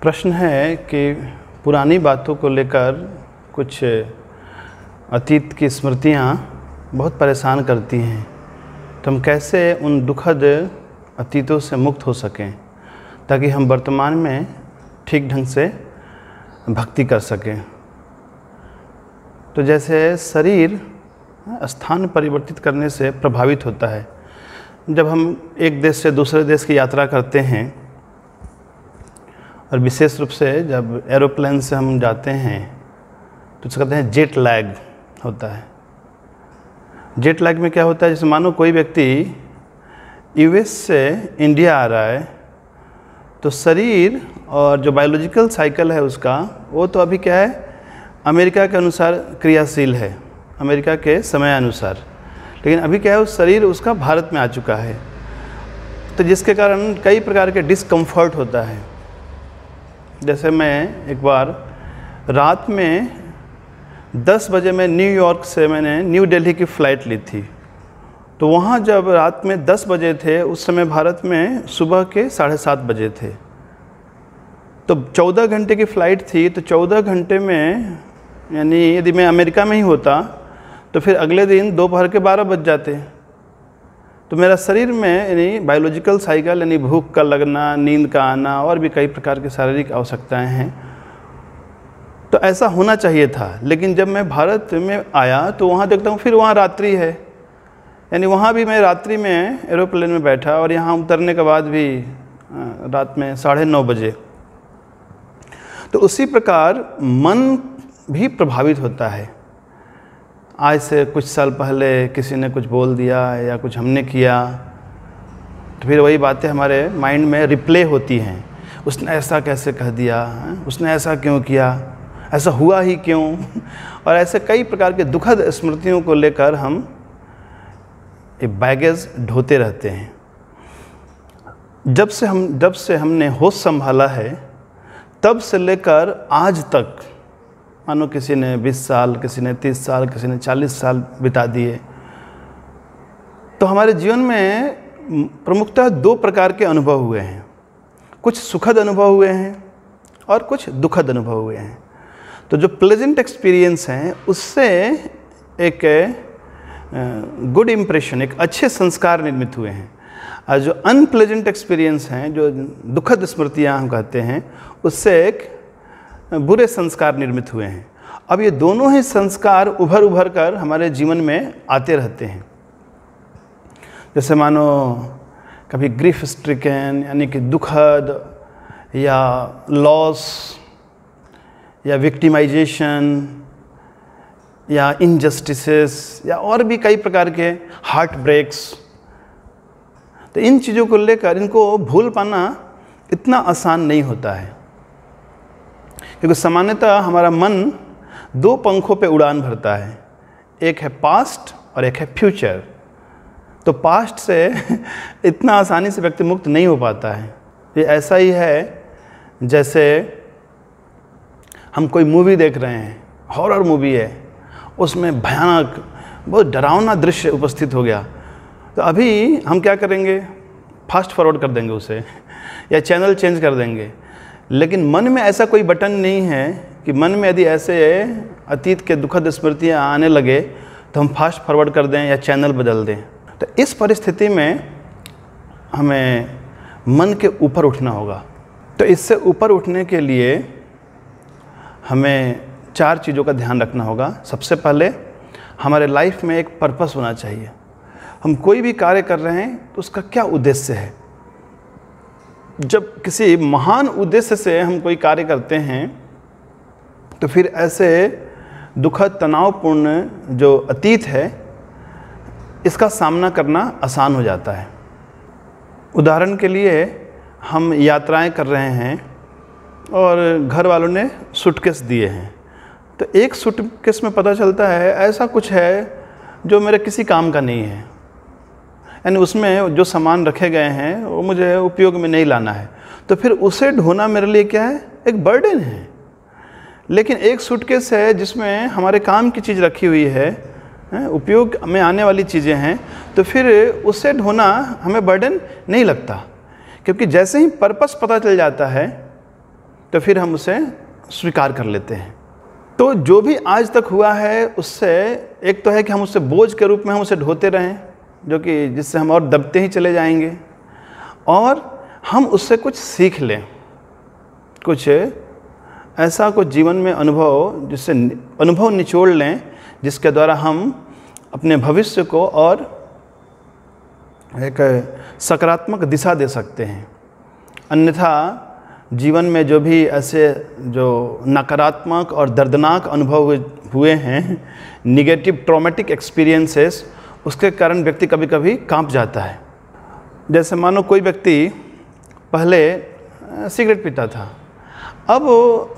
प्रश्न है कि पुरानी बातों को लेकर कुछ अतीत की स्मृतियाँ बहुत परेशान करती हैं, तो हम कैसे उन दुखद अतीतों से मुक्त हो सकें ताकि हम वर्तमान में ठीक ढंग से भक्ति कर सकें। तो जैसे शरीर स्थान परिवर्तित करने से प्रभावित होता है। जब हम एक देश से दूसरे देश की यात्रा करते हैं और विशेष रूप से जब एरोप्लेन से हम जाते हैं तो उसको कहते हैं जेट लैग होता है। जेट लैग में क्या होता है, जैसे मानो कोई व्यक्ति यूएस से इंडिया आ रहा है तो शरीर और जो बायोलॉजिकल साइकिल है उसका वो तो अभी क्या है, अमेरिका के अनुसार क्रियाशील है, अमेरिका के समय अनुसार। लेकिन अभी क्या है, उस शरीर उसका भारत में आ चुका है, तो जिसके कारण कई प्रकार के डिस्कम्फर्ट होता है। जैसे मैं एक बार रात में 10 बजे में न्यूयॉर्क से मैंने न्यू दिल्ली की फ़्लाइट ली थी, तो वहाँ जब रात में 10 बजे थे उस समय भारत में सुबह के 7:30 बजे थे। तो 14 घंटे की फ़्लाइट थी, तो 14 घंटे में यानी यदि मैं अमेरिका में ही होता तो फिर अगले दिन दोपहर के 12 बज जाते। तो मेरा शरीर में यानी बायोलॉजिकल साइकिल यानी भूख का लगना, नींद का आना और भी कई प्रकार की शारीरिक आवश्यकताएं हैं, तो ऐसा होना चाहिए था। लेकिन जब मैं भारत में आया तो वहाँ देखता हूँ फिर वहाँ रात्रि है, यानी वहाँ भी मैं रात्रि में एरोप्लेन में बैठा और यहाँ उतरने के बाद भी रात में 9:30 बजे। तो उसी प्रकार मन भी प्रभावित होता है। आज से कुछ साल पहले किसी ने कुछ बोल दिया या कुछ हमने किया तो फिर वही बातें हमारे माइंड में रिप्ले होती हैं। उसने ऐसा कैसे कह दिया, उसने ऐसा क्यों किया, ऐसा हुआ ही क्यों, और ऐसे कई प्रकार के दुखद स्मृतियों को लेकर हम एक बैगेज ढोते रहते हैं। जब से हमने होश संभाला है तब से लेकर आज तक, मानो किसी ने 20 साल, किसी ने 30 साल, किसी ने 40 साल बिता दिए, तो हमारे जीवन में प्रमुखतः 2 प्रकार के अनुभव हुए हैं। कुछ सुखद अनुभव हुए हैं और कुछ दुखद अनुभव हुए हैं। तो जो प्लेजेंट एक्सपीरियंस हैं उससे एक गुड इम्प्रेशन, एक अच्छे संस्कार निर्मित हुए हैं, और जो अनप्लेजेंट एक्सपीरियंस हैं, जो दुखद स्मृतियाँ हम कहते हैं, उससे एक बुरे संस्कार निर्मित हुए हैं। अब ये दोनों ही संस्कार उभर कर हमारे जीवन में आते रहते हैं। जैसे मानो कभी ग्रीफ स्ट्रिकन यानी कि दुखद, या लॉस, या विक्टिमाइजेशन, या इनजस्टिसेस, या और भी कई प्रकार के हार्ट ब्रेक्स। तो इन चीज़ों को लेकर इनको भूल पाना इतना आसान नहीं होता है, क्योंकि सामान्यतः हमारा मन 2 पंखों पे उड़ान भरता है, एक है पास्ट और एक है फ्यूचर। तो पास्ट से इतना आसानी से व्यक्ति मुक्त नहीं हो पाता है। ये ऐसा ही है जैसे हम कोई मूवी देख रहे हैं, हॉरर मूवी है, उसमें भयानक बहुत डरावना दृश्य उपस्थित हो गया, तो अभी हम क्या करेंगे, फास्ट फॉरवर्ड कर देंगे उसे या चैनल चेंज कर देंगे। लेकिन मन में ऐसा कोई बटन नहीं है कि मन में यदि ऐसे अतीत के दुखद स्मृतियाँ आने लगे तो हम फास्ट फॉरवर्ड कर दें या चैनल बदल दें। तो इस परिस्थिति में हमें मन के ऊपर उठना होगा। तो इससे ऊपर उठने के लिए हमें 4 चीज़ों का ध्यान रखना होगा। सबसे पहले हमारे लाइफ में एक पर्पस होना चाहिए। हम कोई भी कार्य कर रहे हैं तो उसका क्या उद्देश्य है। जब किसी महान उद्देश्य से हम कोई कार्य करते हैं तो फिर ऐसे दुखद तनावपूर्ण जो अतीत है इसका सामना करना आसान हो जाता है। उदाहरण के लिए हम यात्राएं कर रहे हैं और घर वालों ने सूटकेस दिए हैं, तो एक सूटकेस में पता चलता है ऐसा कुछ है जो मेरे किसी काम का नहीं है, यानी उसमें जो सामान रखे गए हैं वो मुझे उपयोग में नहीं लाना है, तो फिर उसे ढोना मेरे लिए क्या है, एक बर्डन है। लेकिन एक सूटकेस है जिसमें हमारे काम की चीज़ रखी हुई है, उपयोग में आने वाली चीज़ें हैं, तो फिर उसे ढोना हमें बर्डन नहीं लगता, क्योंकि जैसे ही पर्पस पता चल जाता है तो फिर हम उसे स्वीकार कर लेते हैं। तो जो भी आज तक हुआ है उससे एक तो है कि हम उससे बोझ के रूप में हम उसे ढोते रहें, जो कि जिससे हम और दबते ही चले जाएंगे, और हम उससे कुछ सीख लें, कुछ ऐसा कुछ जीवन में अनुभव, जिससे अनुभव निचोड़ लें, जिसके द्वारा हम अपने भविष्य को और एक सकारात्मक दिशा दे सकते हैं। अन्यथा जीवन में जो भी ऐसे जो नकारात्मक और दर्दनाक अनुभव हुए हैं, निगेटिव ट्रॉमेटिक एक्सपीरियंसेस, उसके कारण व्यक्ति कभी कभी कांप जाता है। जैसे मानो कोई व्यक्ति पहले सिगरेट पीता था, अब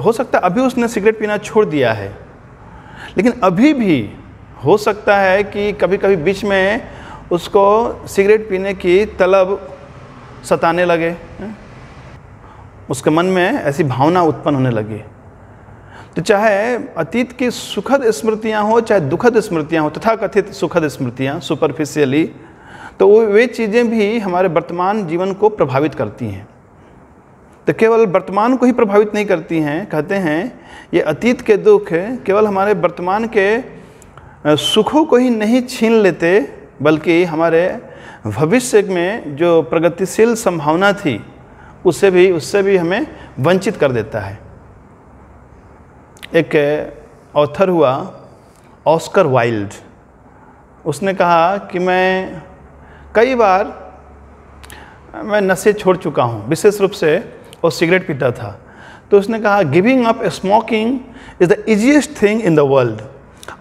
हो सकता है अभी उसने सिगरेट पीना छोड़ दिया है, लेकिन अभी भी हो सकता है कि कभी कभी बीच में उसको सिगरेट पीने की तलब सताने लगे, उसके मन में ऐसी भावना उत्पन्न होने लगी। तो चाहे अतीत की सुखद स्मृतियां हो, चाहे दुखद स्मृतियां हो, तथाकथित सुखद स्मृतियां सुपरफिशियली, तो वे चीज़ें भी हमारे वर्तमान जीवन को प्रभावित करती हैं। तो केवल वर्तमान को ही प्रभावित नहीं करती हैं, कहते हैं ये अतीत के दुख केवल हमारे वर्तमान के सुखों को ही नहीं छीन लेते, बल्कि हमारे भविष्य में जो प्रगतिशील संभावना थी उससे भी हमें वंचित कर देता है। एक ऑथर हुआ ऑस्कर वाइल्ड, उसने कहा कि मैं कई बार नशे छोड़ चुका हूँ, विशेष रूप से वो सिगरेट पीता था। तो उसने कहा giving up smoking is the easiest thing in the world,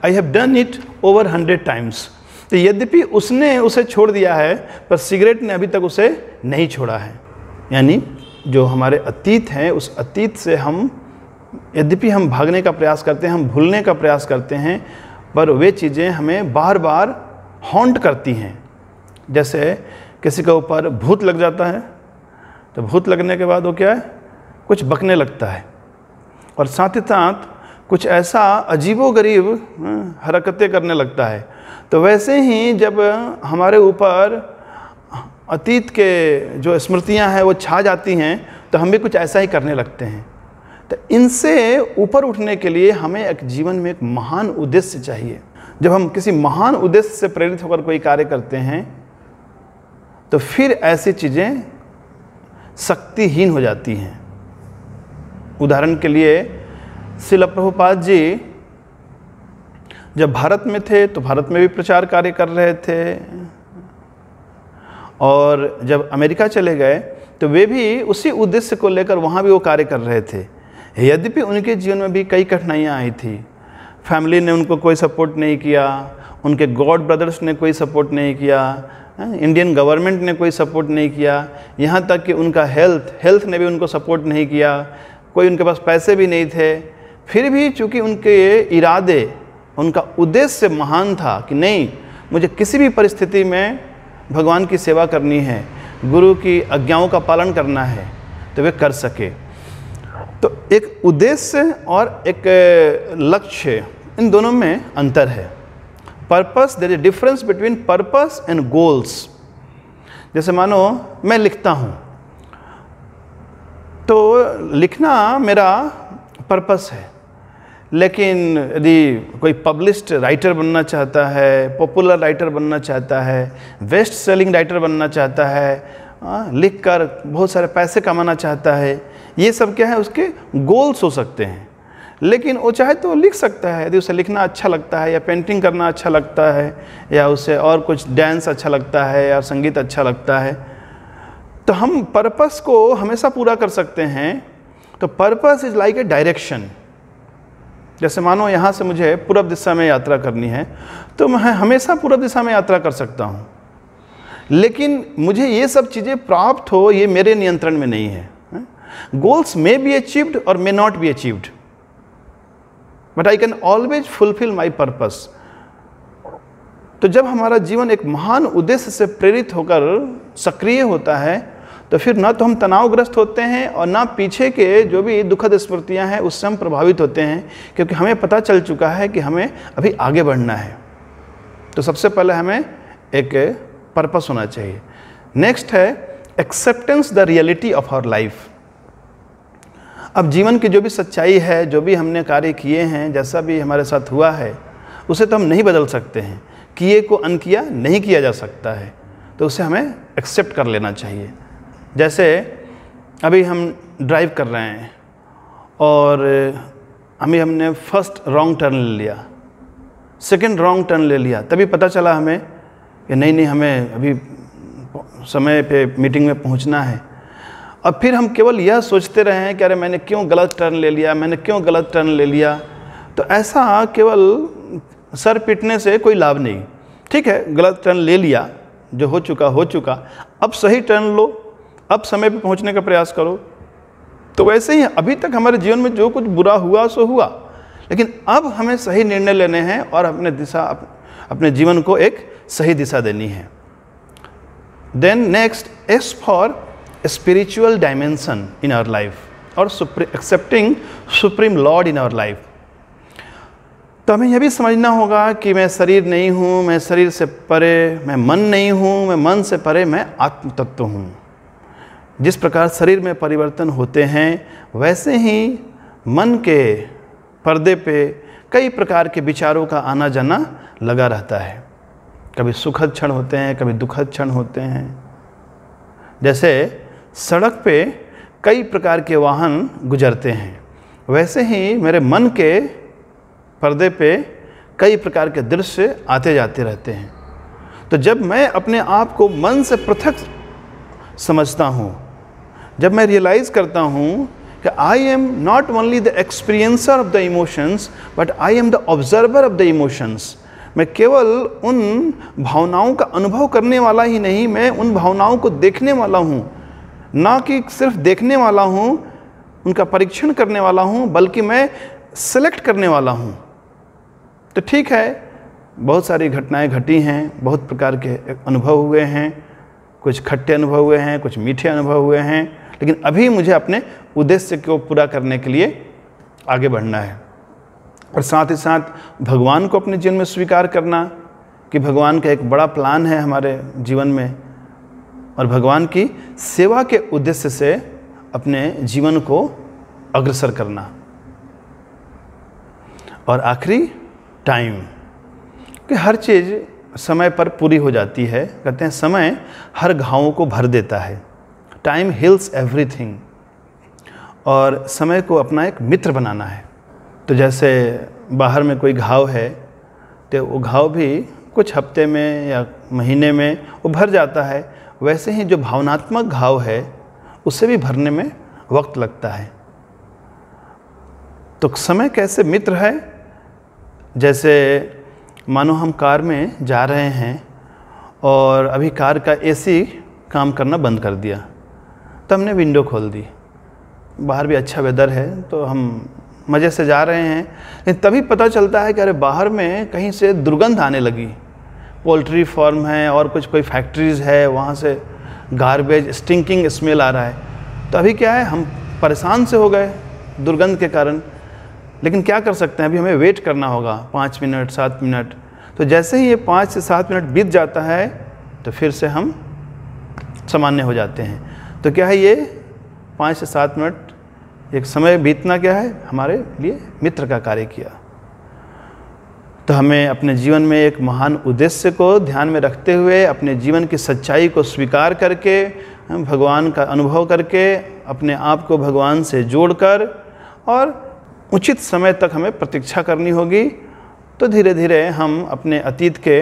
I have done it over 100 times. तो यद्यपि उसने उसे छोड़ दिया है, पर सिगरेट ने अभी तक उसे नहीं छोड़ा है। यानी जो हमारे अतीत हैं, उस अतीत से हम यद्यपि हम भागने का प्रयास करते हैं, हम भूलने का प्रयास करते हैं, पर वे चीज़ें हमें बार बार हॉन्ट करती हैं। जैसे किसी के ऊपर भूत लग जाता है, तो भूत लगने के बाद वो क्या है, कुछ बकने लगता है, और साथ ही साथ कुछ ऐसा अजीबोगरीब हरकतें करने लगता है। तो वैसे ही जब हमारे ऊपर अतीत के जो स्मृतियां हैं वो छा जाती हैं, तो हम भी कुछ ऐसा ही करने लगते हैं। तो इनसे ऊपर उठने के लिए हमें एक जीवन में एक महान उद्देश्य चाहिए। जब हम किसी महान उद्देश्य से प्रेरित होकर कोई कार्य करते हैं, तो फिर ऐसी चीज़ें शक्तिहीन हो जाती हैं। उदाहरण के लिए श्रील प्रभुपाद जी जब भारत में थे, तो भारत में भी प्रचार कार्य कर रहे थे, और जब अमेरिका चले गए तो वे भी उसी उद्देश्य को लेकर वहाँ भी वो कार्य कर रहे थे। यद्यपि उनके जीवन में भी कई कठिनाइयाँ आई थी। फैमिली ने उनको कोई सपोर्ट नहीं किया, उनके गॉड ब्रदर्स ने कोई सपोर्ट नहीं किया, इंडियन गवर्नमेंट ने कोई सपोर्ट नहीं किया, यहाँ तक कि उनका हेल्थ ने भी उनको सपोर्ट नहीं किया, कोई उनके पास पैसे भी नहीं थे। फिर भी चूँकि उनके इरादे, उनका उद्देश्य महान था कि नहीं, मुझे किसी भी परिस्थिति में भगवान की सेवा करनी है, गुरु की आज्ञाओं का पालन करना है, तो वे कर सके। तो एक उद्देश्य और एक लक्ष्य, इन दोनों में अंतर है। Purpose, there is difference between purpose and goals. जैसे मानो मैं लिखता हूँ, तो लिखना मेरा पर्पस है, लेकिन यदि कोई पब्लिश्ड राइटर बनना चाहता है, पॉपुलर राइटर बनना चाहता है, बेस्ट सेलिंग राइटर बनना चाहता है, लिखकर बहुत सारे पैसे कमाना चाहता है, ये सब क्या है, उसके गोल्स हो सकते हैं। लेकिन वो चाहे तो लिख सकता है, यदि उसे लिखना अच्छा लगता है, या पेंटिंग करना अच्छा लगता है, या उसे और कुछ डांस अच्छा लगता है, या संगीत अच्छा लगता है, तो हम पर्पस को हमेशा पूरा कर सकते हैं। तो purpose is like a direction. जैसे मानो यहाँ से मुझे पूर्व दिशा में यात्रा करनी है, तो मैं हमेशा पूर्व दिशा में यात्रा कर सकता हूँ, लेकिन मुझे ये सब चीज़ें प्राप्त हो, ये मेरे नियंत्रण में नहीं है। गोल्स मे बी अचीव्ड और may not be achieved, but I can always fulfil my purpose. तो जब हमारा जीवन एक महान उद्देश्य से प्रेरित होकर सक्रिय होता है, तो फिर ना तो हम तनावग्रस्त होते हैं, और ना पीछे के जो भी दुखद स्मृतियां हैं उससे हम प्रभावित होते हैं, क्योंकि हमें पता चल चुका है कि हमें अभी आगे बढ़ना है। तो सबसे पहले हमें एक पर्पस होना चाहिए। नेक्स्ट है acceptance the reality of our life. अब जीवन की जो भी सच्चाई है, जो भी हमने कार्य किए हैं, जैसा भी हमारे साथ हुआ है, उसे तो हम नहीं बदल सकते हैं। किए को अनकिया नहीं किया जा सकता है, तो उसे हमें एक्सेप्ट कर लेना चाहिए। जैसे अभी हम ड्राइव कर रहे हैं और हमने फर्स्ट रॉन्ग टर्न ले लिया, सेकंड रॉन्ग टर्न ले लिया, तभी पता चला हमें कि नहीं हमें अभी समय पे मीटिंग में पहुंचना है। अब फिर हम केवल यह सोचते रहे हैं कि अरे मैंने क्यों गलत टर्न ले लिया, मैंने क्यों गलत टर्न ले लिया। तो ऐसा केवल सर पीटने से कोई लाभ नहीं। ठीक है, गलत टर्न ले लिया, जो हो चुका, अब सही टर्न लो, अब समय पे पहुंचने का प्रयास करो। तो वैसे ही अभी तक हमारे जीवन में जो कुछ बुरा हुआ सो हुआ, लेकिन अब हमें सही निर्णय लेने हैं और अपने जीवन को एक सही दिशा देनी है। Then next, as for spiritual dimension in our life और accepting supreme lord in our life. तो हमें यह भी समझना होगा कि मैं शरीर नहीं हूँ, मैं शरीर से परे, मैं मन नहीं हूँ, मैं मन से परे, मैं आत्म तत्व हूँ। जिस प्रकार शरीर में परिवर्तन होते हैं, वैसे ही मन के पर्दे पे कई प्रकार के विचारों का आना जाना लगा रहता है। कभी सुखद क्षण होते हैं, कभी दुखद क्षण होते हैं। जैसे सड़क पे कई प्रकार के वाहन गुजरते हैं, वैसे ही मेरे मन के पर्दे पे कई प्रकार के दृश्य आते जाते रहते हैं। तो जब मैं अपने आप को मन से पृथक समझता हूँ, जब मैं रियलाइज़ करता हूँ कि I am not only the experiencer of the emotions but I am the observer of the emotions. मैं केवल उन भावनाओं का अनुभव करने वाला ही नहीं, मैं उन भावनाओं को देखने वाला हूँ। ना कि सिर्फ देखने वाला हूँ, उनका परीक्षण करने वाला हूँ, बल्कि मैं सेलेक्ट करने वाला हूँ। तो ठीक है, बहुत सारी घटनाएं घटी हैं, बहुत प्रकार के अनुभव हुए हैं, कुछ खट्टे अनुभव हुए हैं, कुछ मीठे अनुभव हुए हैं, लेकिन अभी मुझे अपने उद्देश्य को पूरा करने के लिए आगे बढ़ना है। और साथ ही साथ भगवान को अपने जीवन में स्वीकार करना कि भगवान का एक बड़ा प्लान है हमारे जीवन में, और भगवान की सेवा के उद्देश्य से अपने जीवन को अग्रसर करना। और आखिरी, टाइम, कि हर चीज़ समय पर पूरी हो जाती है। कहते हैं समय हर घावों को भर देता है। Time heals everything. और समय को अपना एक मित्र बनाना है। तो जैसे बाहर में कोई घाव है, तो वो घाव भी कुछ हफ्ते में या महीने में वो भर जाता है। वैसे ही जो भावनात्मक घाव है, उसे भी भरने में वक्त लगता है। तो समय कैसे मित्र है? जैसे मानो हम कार में जा रहे हैं और अभी कार का एसी काम करना बंद कर दिया, तो हमने विंडो खोल दी। बाहर भी अच्छा वेदर है तो हम मज़े से जा रहे हैं, लेकिन तभी पता चलता है कि अरे बाहर में कहीं से दुर्गंध आने लगी। पोल्ट्री फार्म है और कोई फैक्ट्रीज़ है, वहाँ से गार्बेज स्टिंकिंग स्मेल आ रहा है। तो अभी क्या है, हम परेशान से हो गए दुर्गंध के कारण। लेकिन क्या कर सकते हैं, अभी हमें वेट करना होगा 5 मिनट 7 मिनट। तो जैसे ही ये 5 से 7 मिनट बीत जाता है, तो फिर से हम सामान्य हो जाते हैं। तो क्या है, ये 5 से 7 मिनट एक समय बीतना क्या है, हमारे लिए मित्र का कार्य किया। तो हमें अपने जीवन में एक महान उद्देश्य को ध्यान में रखते हुए, अपने जीवन की सच्चाई को स्वीकार करके, भगवान का अनुभव करके, अपने आप को भगवान से जोड़कर और उचित समय तक हमें प्रतीक्षा करनी होगी। तो धीरे धीरे हम अपने अतीत के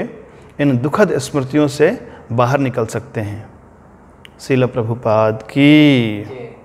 इन दुखद स्मृतियों से बाहर निकल सकते हैं। श्रील प्रभुपाद की।